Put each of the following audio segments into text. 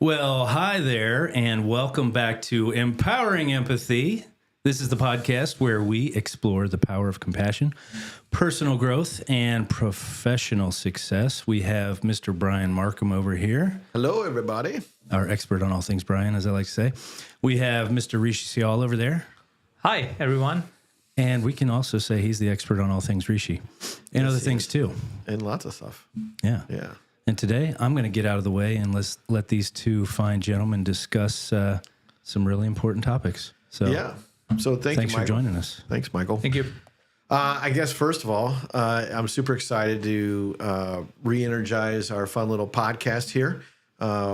Well, hi there, and welcome back to Empowering Empathy. This is the podcast where we explore the power of compassion, personal growth, and professional success. We have Mr. Brian Marcum over here. Hello, everybody. Our expert on all things Brian, as I like to say. We have Mr. Rishi Syal over there. Hi, everyone. And we can also say he's the expert on all things Rishi and other things too. And lots of stuff. Yeah. And today I'm going to get out of the way and let's let these two fine gentlemen discuss some really important topics. So thanks for joining us. Thanks, Michael. Thank you. I guess first of all, I'm super excited to re-energize our fun little podcast here.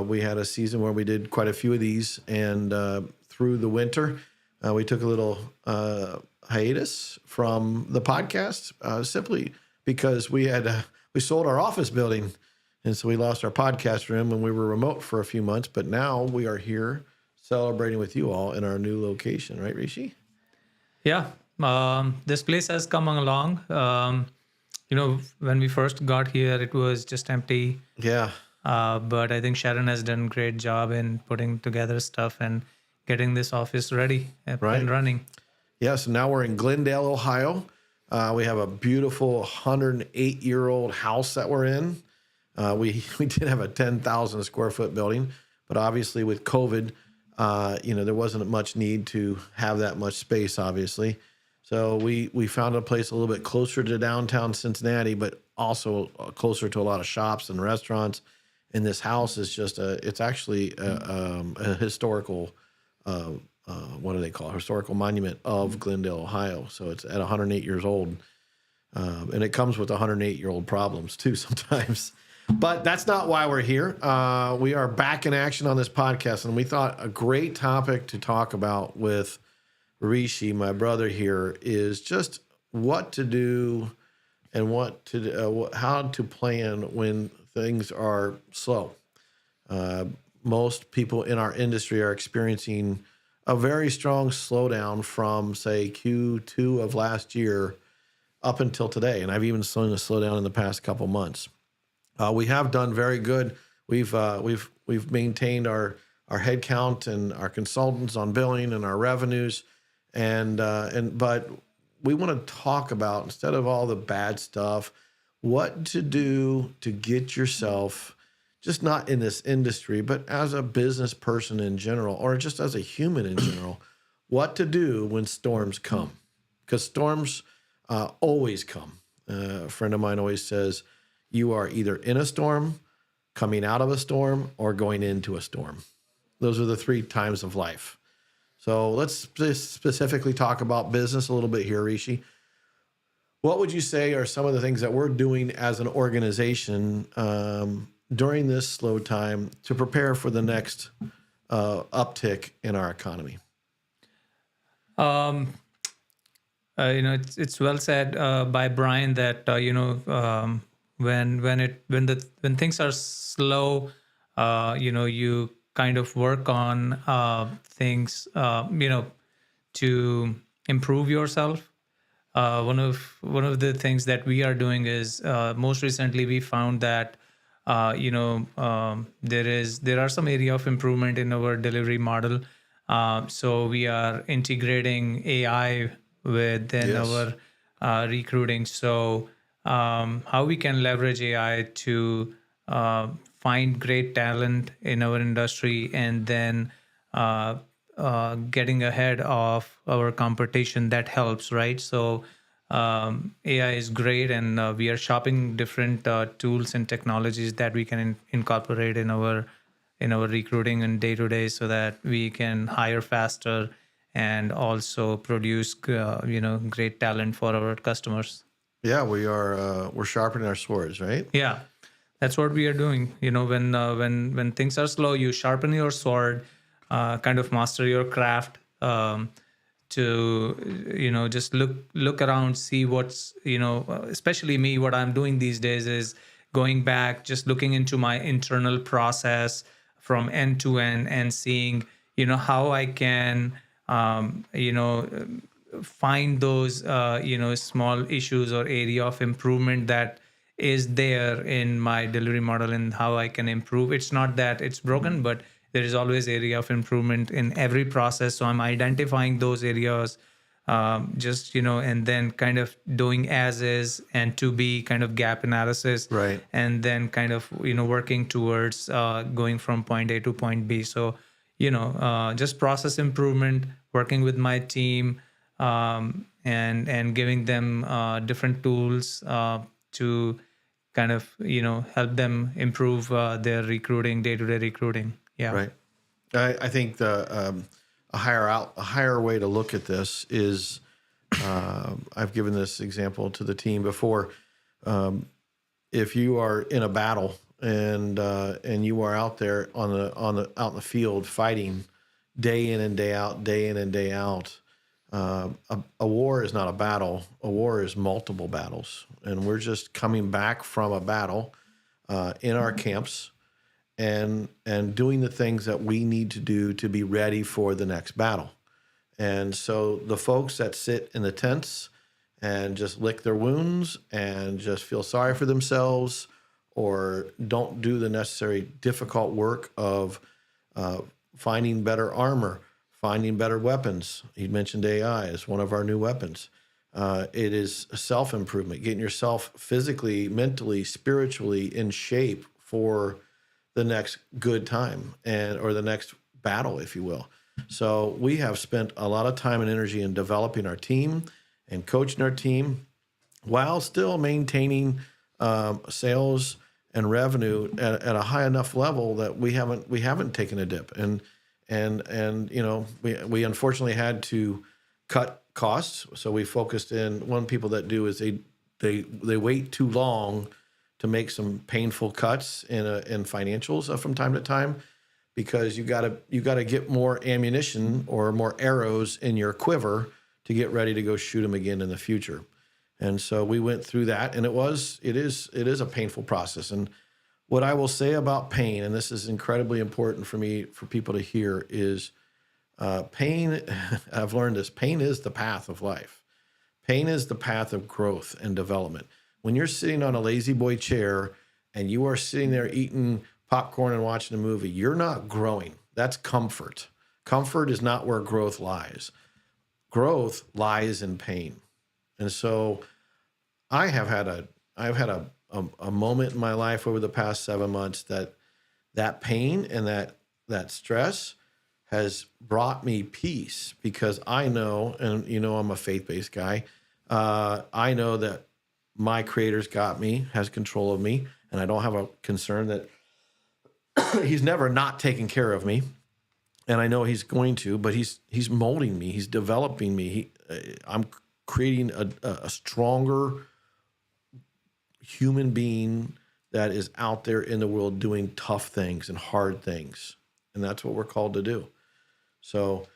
We had a season where we did quite a few of these, and through the winter, we took a little hiatus from the podcast simply because we sold our office building. And so we lost our podcast room and we were remote for a few months, but now we are here celebrating with you all in our new location, right, Rishi? Yeah, this place has come along. When we first got here, it was just empty. Yeah. But I think Sharon has done a great job in putting together stuff and getting this office ready and running. Yeah, so now we're in Glendale, Ohio. We have a beautiful 108-year-old house that we're in. We did have a 10,000 square foot building, but obviously with COVID, there wasn't much need to have that much space, obviously. So we found a place a little bit closer to downtown Cincinnati, but also closer to a lot of shops and restaurants. And this house is just it's actually a historical, what do they call it? Historical monument of Glendale, Ohio. So it's at 108 years old. And it comes with 108-year-old problems too sometimes. But that's not why we're here. We are back in action on this podcast, and we thought a great topic to talk about with Rishi, my brother here, is just what to do and how to plan when things are slow. Most people in our industry are experiencing a very strong slowdown from, say, Q2 of last year up until today, and I've even seen a slowdown in the past couple months. We have done very good. We've maintained our headcount and our consultants on billing and our revenues, but we want to talk about, instead of all the bad stuff, what to do to get yourself, just not in this industry, but as a business person in general, or just as a human in general, what to do when storms come, because storms always come. A friend of mine always says, you are either in a storm, coming out of a storm, or going into a storm. Those are the three times of life. So let's specifically talk about business a little bit here, Rishi. What would you say are some of the things that we're doing as an organization during this slow time to prepare for the next uptick in our economy? It's well said by Brian that when things are slow, you kind of work on things, to improve yourself. One of the things that we are doing is most recently we found that there are some area of improvement in our delivery model. So we are integrating AI within our recruiting. So how we can leverage AI to find great talent in our industry and then getting ahead of our competition, that helps, right? So AI is great, and we are shopping different tools and technologies that we can incorporate in our recruiting and day-to-day, so that we can hire faster and also produce great talent for our customers. Yeah, we're sharpening our swords, right? Yeah, that's what we are doing. When things are slow, you sharpen your sword, kind of master your craft, to just look around, see what's, especially me, what I'm doing these days is going back, just looking into my internal process from end to end and seeing, how I can, find those, small issues or area of improvement that is there in my delivery model and how I can improve. It's not that it's broken, but there is always area of improvement in every process. So I'm identifying those areas, and then kind of doing as is and to be kind of gap analysis, Right. and then kind of working towards going from point A to point B. So just process improvement, working with my team, and giving them different tools to kind of help them improve their recruiting, day-to-day recruiting. Yeah. Right. I think a higher way to look at this is, I've given this example to the team before. If you are in a battle and you are out there out in the field fighting day in and day out, a war is not a battle. A war is multiple battles, and we're just coming back from a battle in our camps and doing the things that we need to do to be ready for the next battle. And so the folks that sit in the tents and just lick their wounds and just feel sorry for themselves, or don't do the necessary difficult work of finding better armor, finding better weapons. You mentioned AI as one of our new weapons. It is self-improvement, getting yourself physically, mentally, spiritually in shape for the next good time or the next battle, if you will. So we have spent a lot of time and energy in developing our team and coaching our team while still maintaining sales and revenue at a high enough level that we haven't taken a dip. And we unfortunately had to cut costs. So we focused in. One people that do is they wait too long to make some painful cuts in financials from time to time, because you gotta get more ammunition or more arrows in your quiver to get ready to go shoot them again in the future. And so we went through that, and it is a painful process. And what I will say about pain, and this is incredibly important for people to hear, is pain. I've learned this. Pain is the path of life. Pain is the path of growth and development. When you're sitting on a lazy boy chair and you are sitting there eating popcorn and watching a movie, you're not growing. That's comfort. Comfort is not where growth lies. Growth lies in pain. And so I've had a moment in my life over the past 7 months that pain and that stress has brought me peace, because I know, and I'm a faith-based guy. I know that my Creator's got me, has control of me, and I don't have a concern that he's never not taking care of me. And I know he's going to, but he's molding me. He's developing me. I'm creating a stronger human being that is out there in the world doing tough things and hard things. And that's what we're called to do. So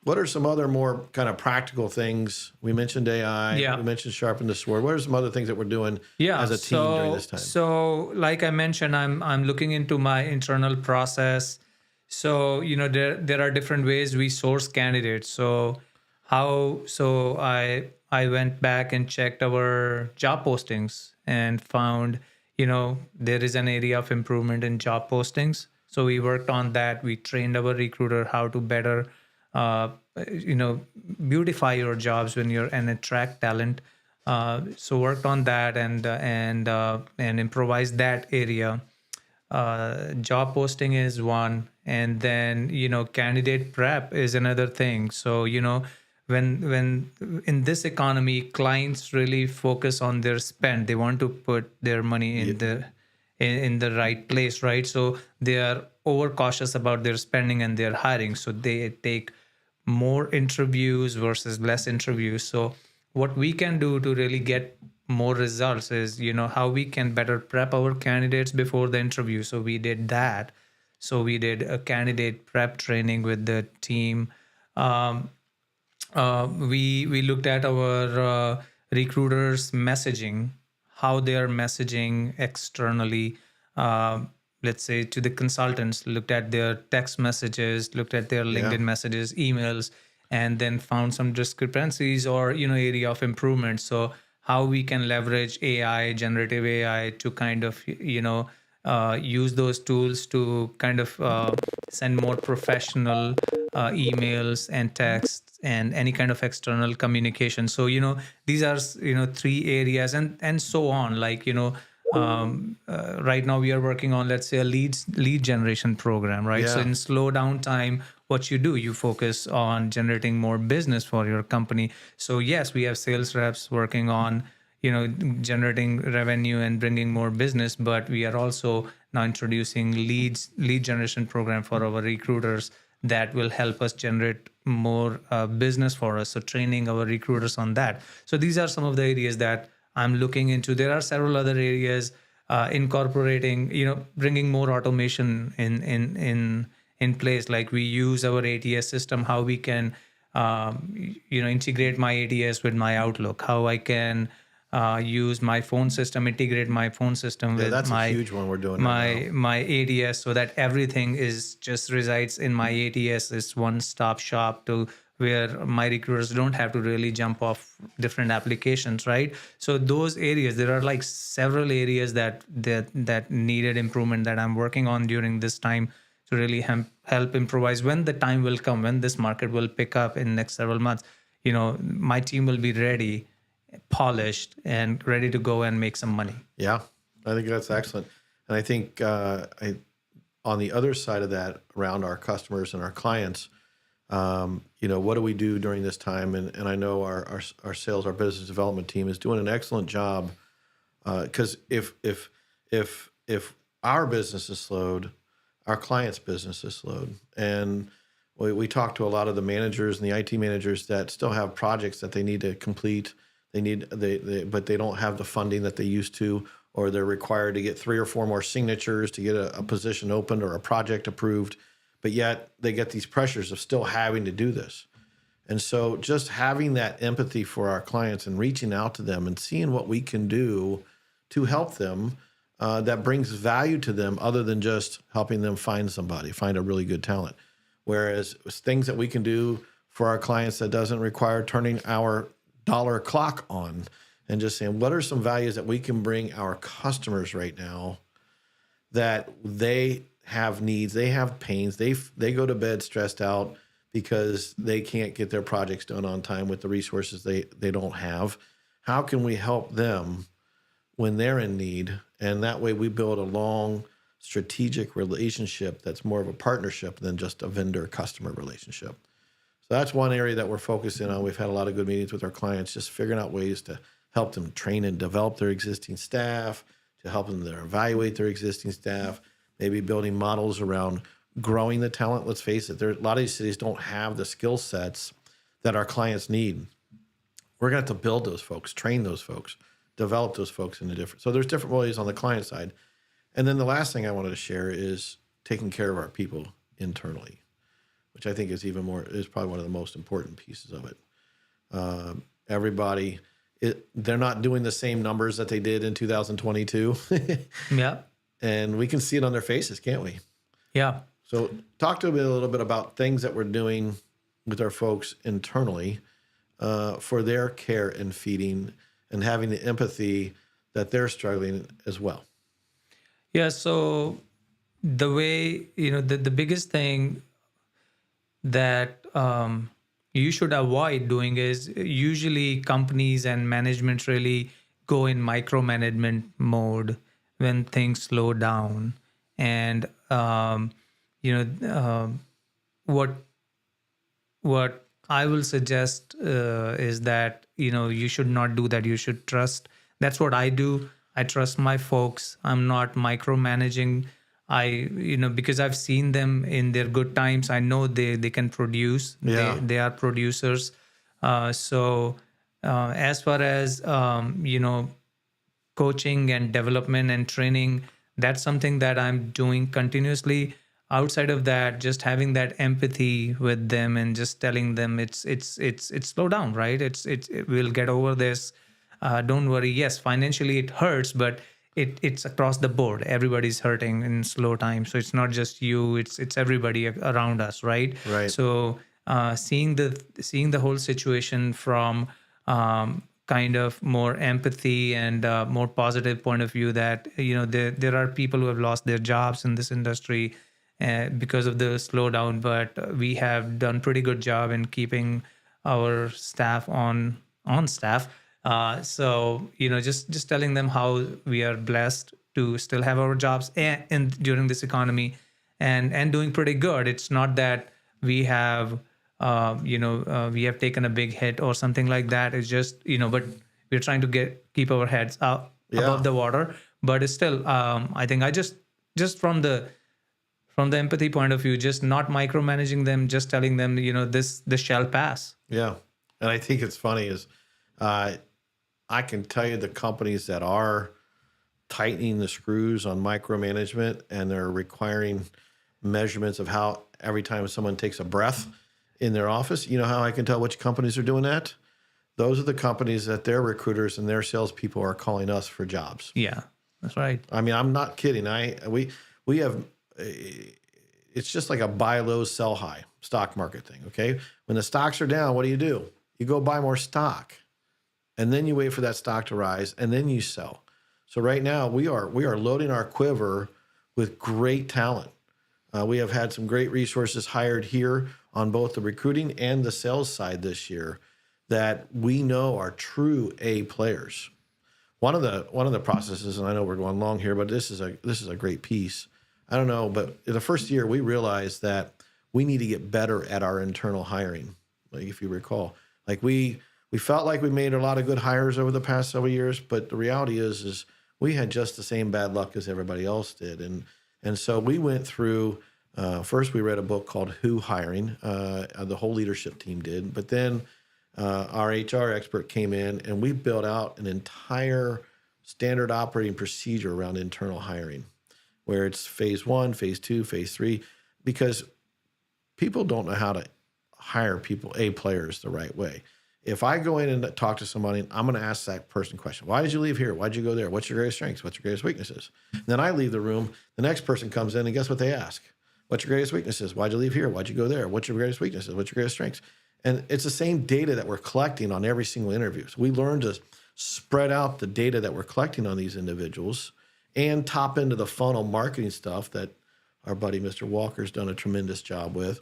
what are some other more kind of practical things? We mentioned AI. Yeah. We mentioned sharpen the sword. What are some other things that we're doing as a team during this time? So like I mentioned, I'm looking into my internal process. So, there are different ways we source candidates. So I went back and checked our job postings and found, there is an area of improvement in job postings. So we worked on that. We trained our recruiter how to better, beautify your jobs and attract talent. So worked on that and improvised that area. Job posting is one, and then candidate prep is another thing. So when in this economy, clients really focus on their spend. They want to put their money in the right place, right? So they are overcautious about their spending and their hiring. So they take more interviews versus less interviews. So what we can do to really get more results is, how we can better prep our candidates before the interview. So we did that. So we did a candidate prep training with the team. We looked at our recruiters' messaging, how they are messaging externally. Let's say to the consultants, looked at their text messages, looked at their LinkedIn messages, emails, and then found some discrepancies or area of improvement. So how we can leverage AI, generative AI, to kind of use those tools to kind of send more professional emails and texts and any kind of external communication. So these are 3 areas, and so on. Like right now we are working on, let's say, a lead generation program, right? So Yeah. in slow down time, what you do, you focus on generating more business for your company. So yes, we have sales reps working on generating revenue and bringing more business, but we are also now introducing lead generation program for our recruiters that will help us generate more business for us. So training our recruiters on that. So these are some of the areas that I'm looking into. There are several other areas, incorporating, bringing more automation in place. Like we use our ATS system, how we can integrate my ATS with my Outlook, how I can use my phone system, integrate my phone system with That's my a huge one we're doing right now. my ATS, so that everything is just resides in my ATS. It's one stop shop to where my recruiters don't have to really jump off different applications, right? So those areas, there are like several areas that needed improvement that I'm working on during this time to really help improvise. When the time will come, when this market will pick up in next several months, my team will be ready, polished, and ready to go and make some money. Yeah, I think that's excellent. And I think on the other side of that, around our customers and our clients, what do we do during this time? And I know our sales, our business development team is doing an excellent job, because if our business is slowed, our clients' business is slowed. And we talk to a lot of the managers and the IT managers that still have projects that they need to complete. But they don't have the funding that they used to, or they're required to get 3 or 4 more signatures to get a position opened or a project approved. But yet they get these pressures of still having to do this. And so just having that empathy for our clients and reaching out to them and seeing what we can do to help them, that brings value to them, other than just helping them find a really good talent. Whereas things that we can do for our clients that doesn't require turning our dollar clock on, and just saying, what are some values that we can bring our customers right now, that they have needs, they have pains, they go to bed stressed out because they can't get their projects done on time with the resources they don't have. How can we help them when they're in need? And that way we build a long strategic relationship that's more of a partnership than just a vendor-customer relationship. So that's one area that we're focusing on. We've had a lot of good meetings with our clients, just figuring out ways to help them train and develop their existing staff, to help them evaluate their existing staff, maybe building models around growing the talent. Let's face it, a lot of these cities don't have the skill sets that our clients need. We're going to have to build those folks, train those folks, develop those folks into different. So there's different ways on the client side. And then the last thing I wanted to share is taking care of our people internally, which I think is probably one of the most important pieces of it. Everybody, they're not doing the same numbers that they did in 2022. Yeah. And we can see it on their faces, can't we? Yeah. So talk to me a little bit about things that we're doing with our folks internally, for their care and feeding, and having the empathy that they're struggling as well. Yeah. So the way, the biggest thing that you should avoid doing is, usually companies and management really go in micromanagement mode when things slow down. And what I will suggest is that you should not do that. You should trust. That's what I do. I trust my folks. I'm not micromanaging. Because I've seen them in their good times. I know they can produce. Yeah. They are producers. So as far as coaching and development and training, that's something that I'm doing continuously. Outside of that, just having that empathy with them and just telling them it's slow down, right? We'll get over this. Don't worry. Yes, financially it hurts, but it's across the board. Everybody's hurting in slow time. So it's not just you, it's everybody around us, right? Right. So seeing the whole situation from kind of more empathy and more positive point of view that there are people who have lost their jobs in this industry because of the slowdown, but we have done pretty good job in keeping our staff on staff. So just telling them how we are blessed to still have our jobs and during this economy and doing pretty good. It's not that we have we have taken a big hit or something like that. It's just but we're trying to keep our heads up above the water. But it's still I think I just from the empathy point of view, just not micromanaging them, just telling them this shall pass. Yeah. And I think it's funny is I can tell you the companies that are tightening the screws on micromanagement and they're requiring measurements of how every time someone takes a breath in their office, you know how I can tell which companies are doing that? Those are the companies that their recruiters and their salespeople are calling us for jobs. Yeah, that's right. I mean, I'm not kidding. We have, it's just like a buy low, sell high stock market thing. Okay. When the stocks are down, what do? You go buy more stock and then you wait for that stock to rise and then you sell. So right now we are loading our quiver with great talent. We have had some great resources hired here on both the recruiting and the sales side this year that we know are true A players. One of the processes, and I know we're going long here, but this is a great piece. I don't know, but in the first year we realized that we need to get better at our internal hiring. Like if you recall, like we felt like we made a lot of good hires over the past several years, but the reality is we had just the same bad luck as everybody else did. And so we went through, first we read a book called Who Hiring, the whole leadership team did, but then our HR expert came in and we built out an entire standard operating procedure around internal hiring, where it's phase 1, phase 2, phase 3, because people don't know how to hire people, A players, the right way. If I go in and talk to somebody, I'm going to ask that person a question. Why did you leave here? Why did you go there? What's your greatest strengths? What's your greatest weaknesses? And then I leave the room. The next person comes in and guess what they ask? What's your greatest weaknesses? Why'd you leave here? Why'd you go there? What's your greatest weaknesses? What's your greatest strengths? And it's the same data that we're collecting on every single interview. So we learn to spread out the data that we're collecting on these individuals and top into the funnel marketing stuff that our buddy Mr. Walker's done a tremendous job with.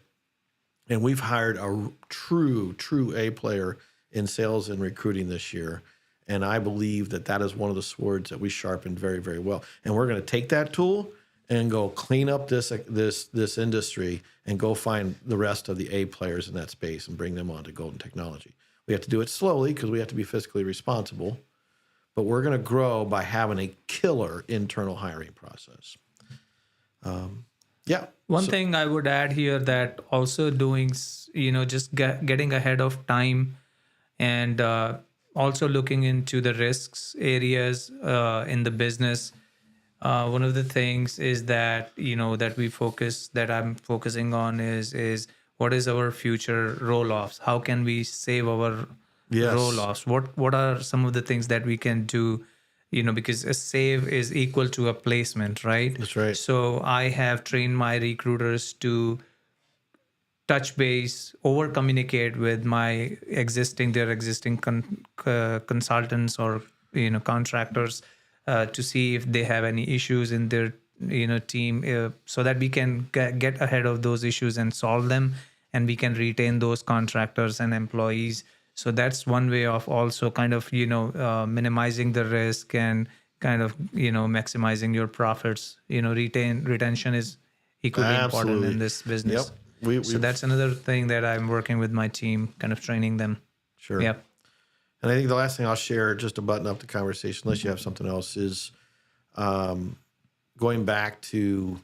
And we've hired a true A player in sales and recruiting this year. And I believe that is one of the swords that we sharpened very, very well. And we're going to take that tool and go clean up this industry and go find the rest of the A players in that space and bring them onto Golden Technology. We have to do it slowly because we have to be fiscally responsible, but we're going to grow by having a killer internal hiring process. One thing I would add here that also doing, just getting ahead of time and also looking into the risks areas in the business. One of the things is that, that I'm focusing on is what is our future roll-offs? How can we save our roll-offs? What are some of the things that we can do? Because a save is equal to a placement, right? That's right. So I have trained my recruiters to touch base, over communicate with their existing consultants or contractors to see if they have any issues in their team, so that we can get ahead of those issues and solve them, and we can retain those contractors and employees. So that's one way of also kind of minimizing the risk and kind of maximizing your profits. Retention is equally important in this business. Yep. So that's another thing that I'm working with my team, kind of training them. Sure. Yep. And I think the last thing I'll share, just to button up the conversation, unless you have something else, is going back to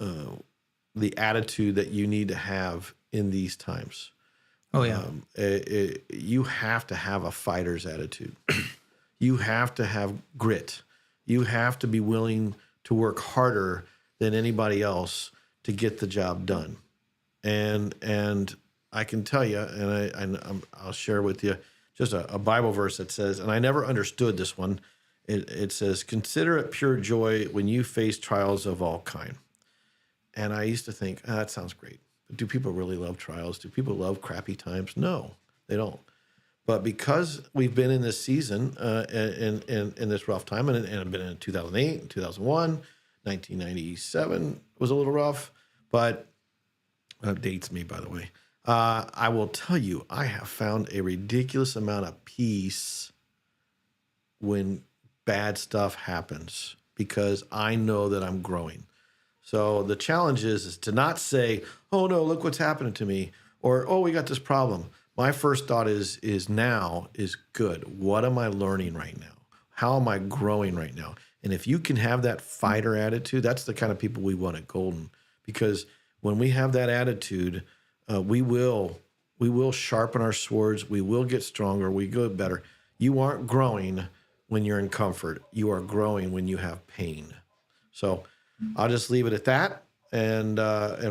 the attitude that you need to have in these times. Oh, yeah. You have to have a fighter's attitude. You have to have grit. You have to be willing to work harder than anybody else to get the job done. And I can tell you, and I'll share with you just a Bible verse that says, and I never understood this one. It says, "Consider it pure joy when you face trials of all kind." And I used to think, that sounds great. But do people really love trials? Do people love crappy times? No, they don't. But because we've been in this season in this rough time, and I've been in 2008, 2001, 1997 was a little rough, but dates me, by the way. I will tell you, I have found a ridiculous amount of peace when bad stuff happens because I know that I'm growing. So the challenge is to not say, oh, no, look what's happening to me, or, oh, we got this problem. My first thought is good. What am I learning right now? How am I growing right now? And if you can have that fighter attitude, that's the kind of people we want at Golden. Because when we have that attitude, we will sharpen our swords. We will get stronger. We go better. You aren't growing when you're in comfort. You are growing when you have pain. So I'll just leave it at that. And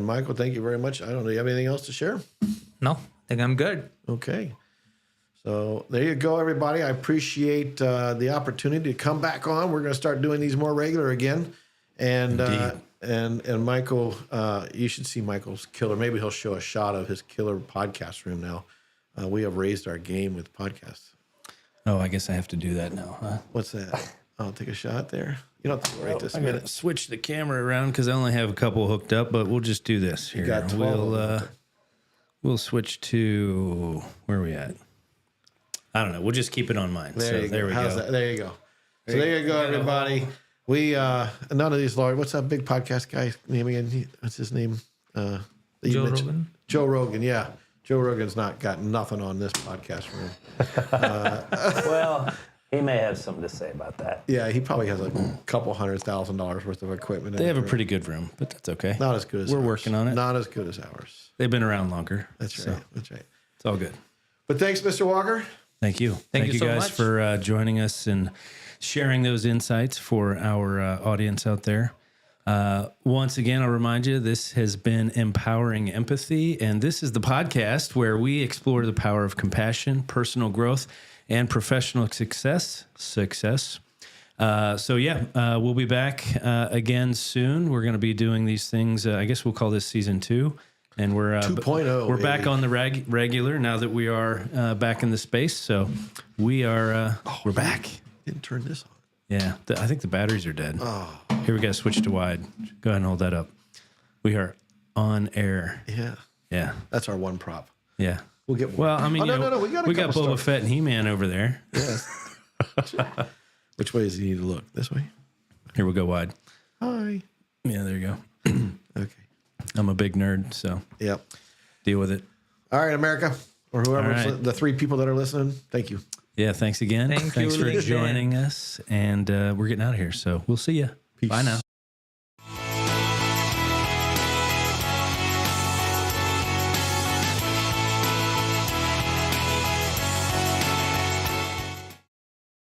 Michael, thank you very much. I don't know. Do you have anything else to share? No, I think I'm good. Okay. So there you go, everybody. I appreciate the opportunity to come back on. We're going to start doing these more regular again. And Michael, you should see Michael's killer. Maybe he'll show a shot of his killer podcast room now. We have raised our game with podcasts. Oh, I guess I have to do that now, huh? What's that? I'll take a shot there. You don't have to write this I minute. gotta switch the camera around because I only have a couple hooked up, but we'll just do this here. You got 12. We'll switch to where are we at? I don't know. We'll just keep it on mine. There you go. we How's go. that? There you go. So there you go, everybody. We none of these lawyers. What's that big podcast guy's name again? What's his name? Joe Rogan. Joe Rogan. Yeah, Joe Rogan's not got nothing on this podcast room. Well, he may have something to say about that. Yeah, he probably has like a couple $100,000 worth of equipment. They have a pretty good room, but that's okay. Not as good as we're ours. working on it. Not as good as ours. They've been around longer. That's so right. That's right. It's all good. But thanks, Mr. Walker. Thank you. Thank you so guys much. for joining us and sharing those insights for our audience out there. Once again, I'll remind you, this has been Empowering Empathy, and this is the podcast where we explore the power of compassion, personal growth, and professional success. We'll be back again soon. We're going to be doing these things. I guess we'll call this season 2. And we're 2.0. We're back on the regular now that we are back in the space. So we're back. Didn't turn this on. Yeah, I think the batteries are dead. Oh. Here we got to switch to wide. Go ahead and hold that up. We are on air. Yeah. Yeah. That's our one prop. Yeah. We'll get one. Well, I mean, no. we got Boba Fett and He-Man over there. Yes. Which way does he need to look? This way? Here we go wide. Hi. Yeah, there you go. Okay. I'm a big nerd, so Yep. deal with it. All right, America, or whoever, All right. the 3 people that are listening, thank you. Yeah, thanks again. Thanks for again. joining us. And we're getting out of here, so we'll see you. Peace. Bye now.